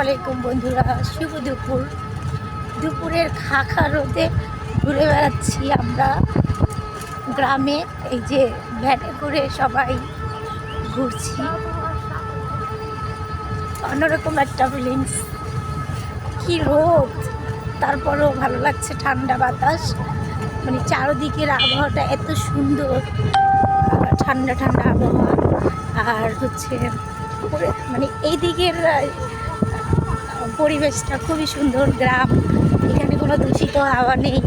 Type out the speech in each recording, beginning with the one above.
আলাইকুম বন্ধুরা, শুভ দুপুর। দুপুরের খা রোদে ঘুরে বেড়াচ্ছি আমরা গ্রামে। এই যে ভ্যানে করে সবাই ঘুরছি, অন্যরকম একটা ফিলিংস। কি রোদ, তারপরেও ভালো লাগছে, ঠান্ডা বাতাস, মানে চারদিকের আবহাওয়াটা এত সুন্দর, ঠান্ডা ঠান্ডা আবহাওয়া। আর হচ্ছে মানে এই দিকের পরিবেশটা খুবই সুন্দর। গ্রাম, এখানে কোনো দূষিত হাওয়া নেই,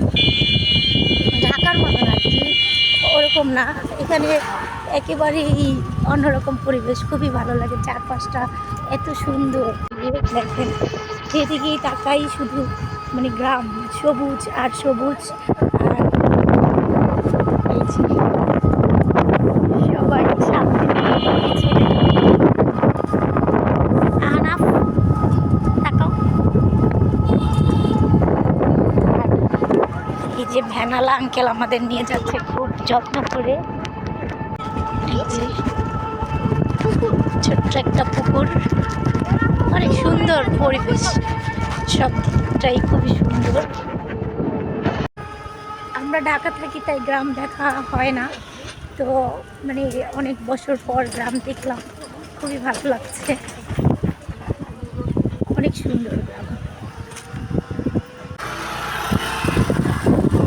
ঢাকার মতো আর কি, ওরকম না। এখানে একেবারেই অন্যরকম পরিবেশ, খুবই ভালো লাগে। চারপাশটা এত সুন্দর, দেখেন যেদিকেই তাকাই শুধু মানে গ্রাম, সবুজ আর সবুজ। আর এই যে সবাই সামনে আনাফ তাকাও। এই যে ভ্যানালা আঙ্কেল আমাদের নিয়ে যাচ্ছে খুব যত্ন করে। এই যে ছোট্ট একটা পুকুর, অনেক সুন্দর পরিবেশ, সবটাই খুবই সুন্দর। আমরা ঢাকা থাকি, তাই গ্রাম দেখা হয় না, তো মানে অনেক বছর পর গ্রাম দেখলাম, খুবই ভালো লাগছে, অনেক সুন্দর গ্রাম।